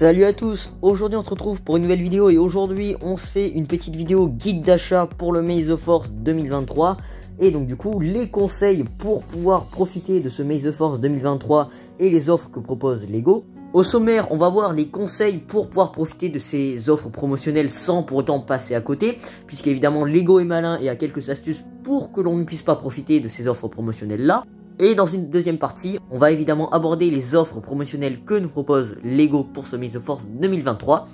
Salut à tous, aujourd'hui on se retrouve pour une nouvelle vidéo et aujourd'hui on se fait une petite vidéo guide d'achat pour le Maze of Force 2023 et donc du coup les conseils pour pouvoir profiter de ce Maze of Force 2023 et les offres que propose Lego. Au sommaire, on va voir les conseils pour pouvoir profiter de ces offres promotionnelles sans pour autant passer à côté, puisqu'évidemment Lego est malin et a quelques astuces pour que l'on ne puisse pas profiter de ces offres promotionnelles là. Et dans une deuxième partie, on va évidemment aborder les offres promotionnelles que nous propose Lego pour ce Maze of Force 2023.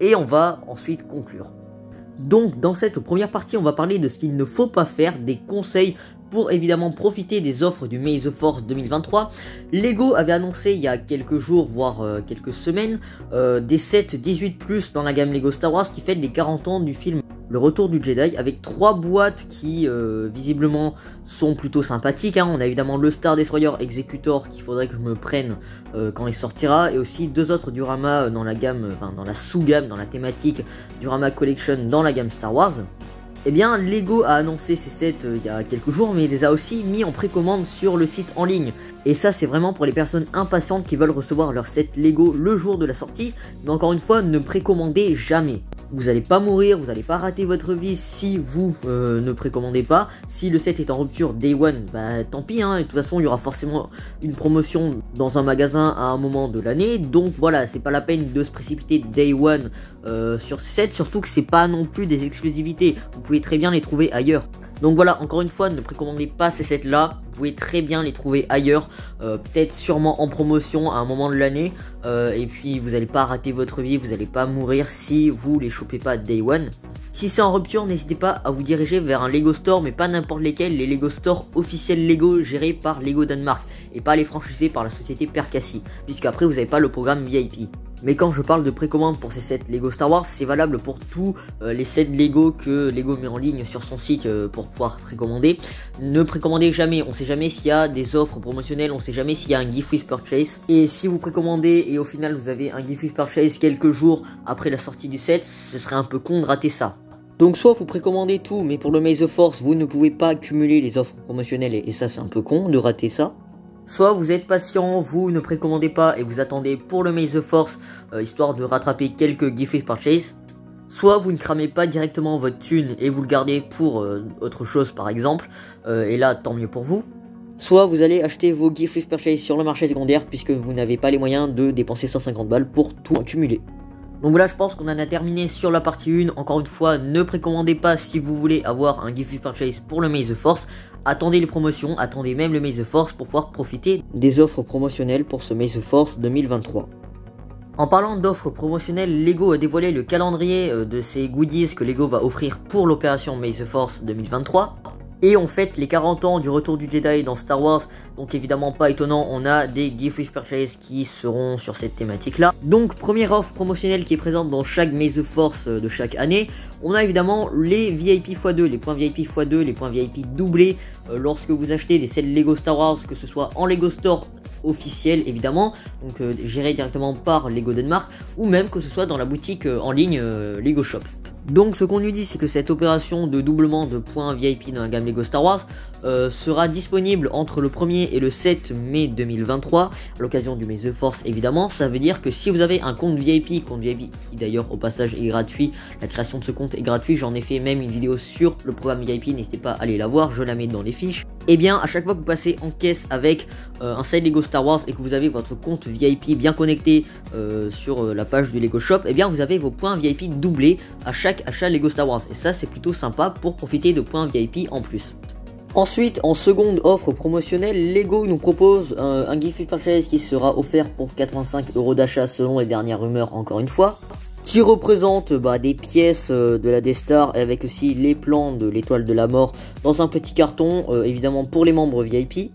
Et on va ensuite conclure. Donc dans cette première partie, on va parler de ce qu'il ne faut pas faire, des conseils pour évidemment profiter des offres du Maze of Force 2023. Lego avait annoncé il y a quelques jours, voire quelques semaines, des sets 18+, dans la gamme Lego Star Wars qui fête les 40 ans du film Le Retour du Jedi, avec 3 boîtes qui visiblement sont plutôt sympathiques. On a évidemment le Star Destroyer Executor qu'il faudrait que je me prenne quand il sortira, et aussi 2 autres dioramas dans la gamme, dans la sous-gamme, dans la thématique Diorama Collection dans la gamme Star Wars. Eh bien, Lego a annoncé ces sets il y a quelques jours, mais il les a aussi mis en précommande sur le site en ligne. Et ça, c'est vraiment pour les personnes impatientes qui veulent recevoir leur set Lego le jour de la sortie. Mais encore une fois, ne précommandez jamais. Vous n'allez pas mourir, vous n'allez pas rater votre vie si vous ne précommandez pas. Si le set est en rupture Day One, bah tant pis, et de toute façon il y aura forcément une promotion dans un magasin à un moment de l'année. Donc voilà, c'est pas la peine de se précipiter Day One sur ces sets, surtout que c'est pas non plus des exclusivités. Vous pouvez très bien les trouver ailleurs. Donc voilà, encore une fois, ne précommandez pas ces sets là, vous pouvez très bien les trouver ailleurs, peut-être sûrement en promotion à un moment de l'année, et puis vous n'allez pas rater votre vie, vous n'allez pas mourir si vous les chopez pas Day One. Si c'est en rupture, n'hésitez pas à vous diriger vers un Lego Store, mais pas n'importe lesquels, les Lego Store officiels Lego gérés par Lego Danemark, et pas les franchisés par la société Percassi, puisqu'après vous n'avez pas le programme VIP. Mais quand je parle de précommande pour ces sets Lego Star Wars, c'est valable pour tous les sets Lego que Lego met en ligne sur son site pour pouvoir précommander. Ne précommandez jamais, on sait jamais s'il y a des offres promotionnelles, on sait jamais s'il y a un gift with purchase. Et si vous précommandez et au final vous avez un gift with purchase quelques jours après la sortie du set, ce serait un peu con de rater ça. Donc soit vous précommandez tout, mais pour le Maze of Force, vous ne pouvez pas cumuler les offres promotionnelles et ça c'est un peu con de rater ça. Soit vous êtes patient, vous ne précommandez pas et vous attendez pour le Maze of Force, histoire de rattraper quelques gift with purchase. Soit vous ne cramez pas directement votre thune et vous le gardez pour autre chose par exemple, et là tant mieux pour vous. Soit vous allez acheter vos gift with purchase sur le marché secondaire puisque vous n'avez pas les moyens de dépenser 150 balles pour tout cumuler. Donc voilà, je pense qu'on en a terminé sur la partie 1. Encore une fois, ne précommandez pas si vous voulez avoir un gift with purchase pour le Maze of Force. Attendez les promotions, attendez même le Maze of Force pour pouvoir profiter des offres promotionnelles pour ce Maze of Force 2023. En parlant d'offres promotionnelles, Lego a dévoilé le calendrier de ces goodies que Lego va offrir pour l'opération Maze of Force 2023. Et on fête les 40 ans du retour du Jedi dans Star Wars, donc évidemment pas étonnant, on a des gift with purchase qui seront sur cette thématique là. Donc première offre promotionnelle qui est présente dans chaque Maze of Force de chaque année, on a évidemment les VIP x2, les points VIP x2, les points VIP doublés lorsque vous achetez des sets Lego Star Wars, que ce soit en Lego Store officiel évidemment, donc géré directement par Lego Danemark, ou même que ce soit dans la boutique en ligne Lego Shop. Donc ce qu'on lui dit, c'est que cette opération de doublement de points VIP dans la gamme Lego Star Wars sera disponible entre le 1er et le 7 mai 2023, à l'occasion du Maze of Force évidemment. Ça veut dire que si vous avez un compte VIP qui d'ailleurs au passage est gratuit, la création de ce compte est gratuite, j'en ai fait même une vidéo sur le programme VIP, n'hésitez pas à aller la voir, je la mets dans les fiches. Et bien à chaque fois que vous passez en caisse avec un set Lego Star Wars et que vous avez votre compte VIP bien connecté sur la page du Lego Shop, et bien vous avez vos points VIP doublés à chaque achat Lego Star Wars, et ça c'est plutôt sympa pour profiter de points VIP en plus. Ensuite, en seconde offre promotionnelle, Lego nous propose un gift with purchase qui sera offert pour 85 € d'achat selon les dernières rumeurs encore une fois, qui représente des pièces de la Death Star avec aussi les plans de l'étoile de la mort dans un petit carton, évidemment pour les membres VIP.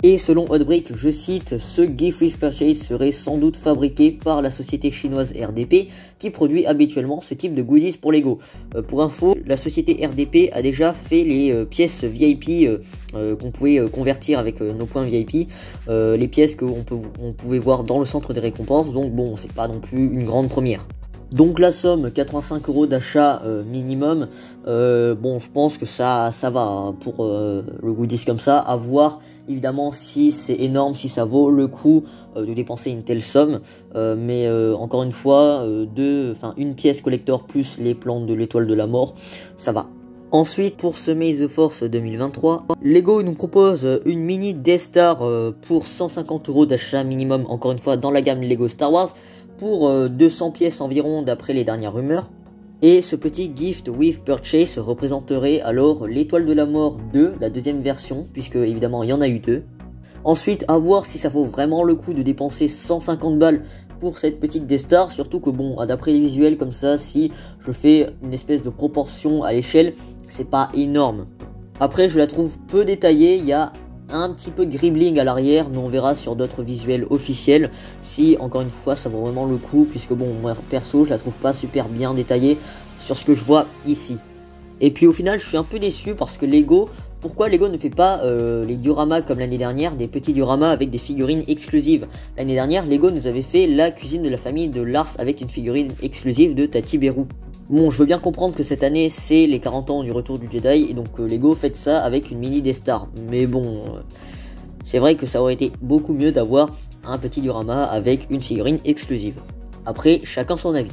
Et selon Outbreak, je cite, ce gift with purchase serait sans doute fabriqué par la société chinoise RDP qui produit habituellement ce type de goodies pour Lego. Pour info, la société RDP a déjà fait les pièces VIP qu'on pouvait convertir avec nos points VIP, les pièces qu'on pouvait voir dans le centre des récompenses, donc bon, c'est pas non plus une grande première. Donc la somme 85 € d'achat minimum, bon je pense que ça va pour le goodies comme ça, à voir évidemment si c'est énorme, si ça vaut le coup de dépenser une telle somme. Mais encore une fois, une pièce collector plus les plans de l'étoile de la mort, ça va. Ensuite, pour ce May the Force 2023, Lego nous propose une mini Death Star pour 150 € d'achat minimum, encore une fois dans la gamme Lego Star Wars, pour 200 pièces environ d'après les dernières rumeurs. Et ce petit gift with purchase représenterait alors l'étoile de la mort 2, la deuxième version, puisque évidemment il y en a eu deux. Ensuite, à voir si ça vaut vraiment le coup de dépenser 150 balles pour cette petite Death Star, surtout que bon, d'après les visuels comme ça, si je fais une espèce de proportion à l'échelle, c'est pas énorme. Après, je la trouve peu détaillée, il y a un petit peu de gribbling à l'arrière, mais on verra sur d'autres visuels officiels si, encore une fois, ça vaut vraiment le coup, puisque bon, moi perso, je la trouve pas super bien détaillée sur ce que je vois ici. Et puis au final, je suis un peu déçu parce que Lego, pourquoi Lego ne fait pas les dioramas comme l'année dernière, des petits dioramas avec des figurines exclusives. L'année dernière, Lego nous avait fait la cuisine de la famille de Lars avec une figurine exclusive de Tati Berou. Bon, je veux bien comprendre que cette année, c'est les 40 ans du retour du Jedi, et donc Lego fait ça avec une mini Death Star. Mais bon, c'est vrai que ça aurait été beaucoup mieux d'avoir un petit diorama avec une figurine exclusive. Après, chacun son avis.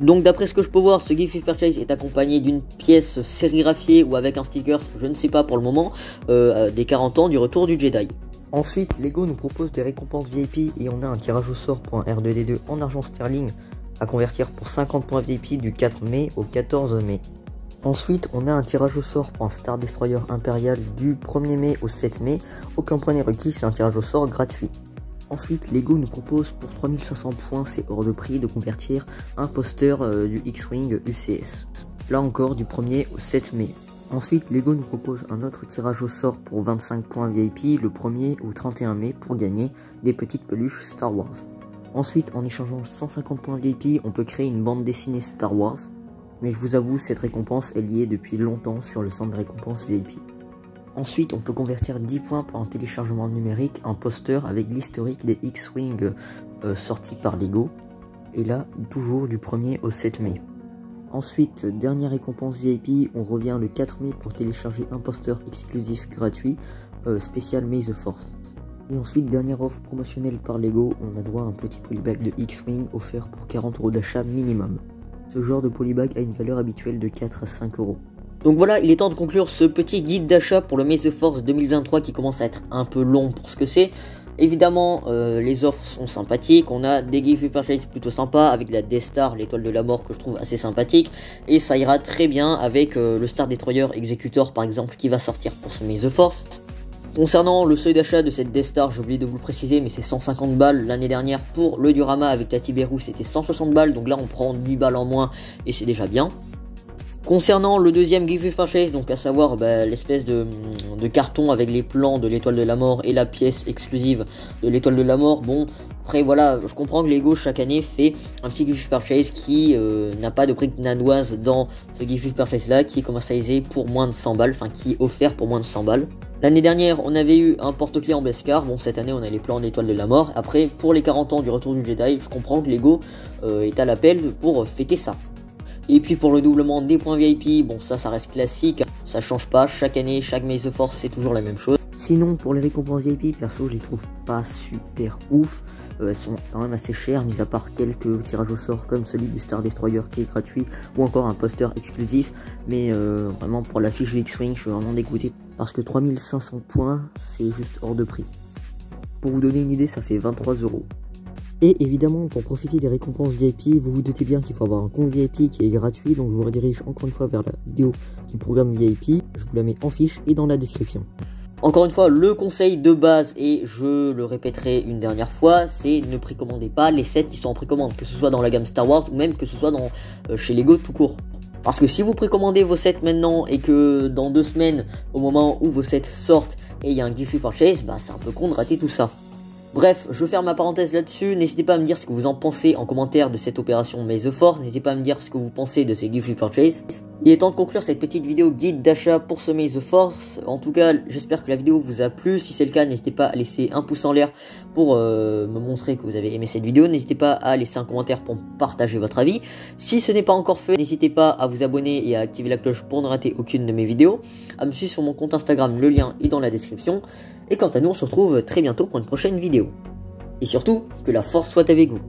Donc d'après ce que je peux voir, ce gift with purchase est accompagné d'une pièce sérigraphiée ou avec un sticker, je ne sais pas pour le moment, des 40 ans du retour du Jedi. Ensuite, Lego nous propose des récompenses VIP et on a un tirage au sort pour un R2D2 en argent sterling à convertir pour 50 points VIP du 4 mai au 14 mai. Ensuite, on a un tirage au sort pour un Star Destroyer Impérial du 1er mai au 7 mai. Aucun point n'est requis, c'est un tirage au sort gratuit. Ensuite, Lego nous propose pour 3500 points, c'est hors de prix, de convertir un poster du X-Wing UCS. Là encore, du 1er au 7 mai. Ensuite, Lego nous propose un autre tirage au sort pour 25 points VIP le 1er au 31 mai pour gagner des petites peluches Star Wars. Ensuite, en échangeant 150 points VIP, on peut créer une bande dessinée Star Wars. Mais je vous avoue, cette récompense est liée depuis longtemps sur le centre de récompense VIP. Ensuite, on peut convertir 10 points pour un téléchargement numérique, un poster avec l'historique des X-Wing sortis par Lego. Et là, toujours du 1er au 7 mai. Ensuite, dernière récompense VIP, on revient le 4 mai pour télécharger un poster exclusif gratuit, spécial May the Force. Et ensuite, dernière offre promotionnelle par Lego, on a droit à un petit polybag de X-Wing offert pour 40 € d'achat minimum. Ce genre de polybag a une valeur habituelle de 4 à 5 €. Donc voilà, il est temps de conclure ce petit guide d'achat pour le May the Force 2023 qui commence à être un peu long pour ce que c'est. Évidemment, les offres sont sympathiques, on a des gift with purchase plutôt sympas avec la Death Star, l'étoile de la mort que je trouve assez sympathique. Et ça ira très bien avec le Star Destroyer Executor par exemple qui va sortir pour ce May the Force. Concernant le seuil d'achat de cette Death Star, j'ai oublié de vous le préciser, mais c'est 150 balles. L'année dernière, pour le diorama avec Tati Berou, c'était 160 balles. Donc là, on prend 10 balles en moins et c'est déjà bien. Concernant le deuxième gift with purchase, donc à savoir l'espèce de carton avec les plans de l'étoile de la mort et la pièce exclusive de l'étoile de la mort, bon, après voilà, je comprends que Lego chaque année fait un petit gift with purchase qui n'a pas de prix nanoise dans ce gift with purchase là, qui est commercialisé pour moins de 100 balles, enfin qui est offert pour moins de 100 balles. L'année dernière, on avait eu un porte-clés en Beskar. Bon, cette année, on a les plans d'étoile de la mort. Après, pour les 40 ans du retour du Jedi, je comprends que Lego est à l'appel pour fêter ça. Et puis pour le doublement des points VIP, bon ça reste classique, ça change pas, chaque année, chaque May the Force c'est toujours la même chose. Sinon pour les récompenses VIP, perso je les trouve pas super ouf, elles sont quand même assez chères, mis à part quelques tirages au sort comme celui du Star Destroyer qui est gratuit, ou encore un poster exclusif, mais vraiment pour la fiche du X-Wing je suis vraiment dégoûté, parce que 3500 points c'est juste hors de prix. Pour vous donner une idée, ça fait 23 €. Et évidemment, pour profiter des récompenses VIP, vous vous doutez bien qu'il faut avoir un compte VIP qui est gratuit, donc je vous redirige encore une fois vers la vidéo du programme VIP, je vous la mets en fiche et dans la description. Encore une fois, le conseil de base, et je le répéterai une dernière fois, c'est ne précommandez pas les sets qui sont en précommande, que ce soit dans la gamme Star Wars ou même que ce soit chez Lego tout court. Parce que si vous précommandez vos sets maintenant et que dans 2 semaines, au moment où vos sets sortent et il y a un gift with purchase, c'est un peu con de rater tout ça. Bref, je ferme ma parenthèse là-dessus, n'hésitez pas à me dire ce que vous en pensez en commentaire de cette opération May the Force, n'hésitez pas à me dire ce que vous pensez de ces gift with purchase. Il est temps de conclure cette petite vidéo guide d'achat pour ce May the Force. En tout cas, j'espère que la vidéo vous a plu, si c'est le cas, n'hésitez pas à laisser un pouce en l'air pour me montrer que vous avez aimé cette vidéo, n'hésitez pas à laisser un commentaire pour partager votre avis. Si ce n'est pas encore fait, n'hésitez pas à vous abonner et à activer la cloche pour ne rater aucune de mes vidéos, à me suivre sur mon compte Instagram, le lien est dans la description. Et quant à nous, on se retrouve très bientôt pour une prochaine vidéo. Et surtout, que la force soit avec vous.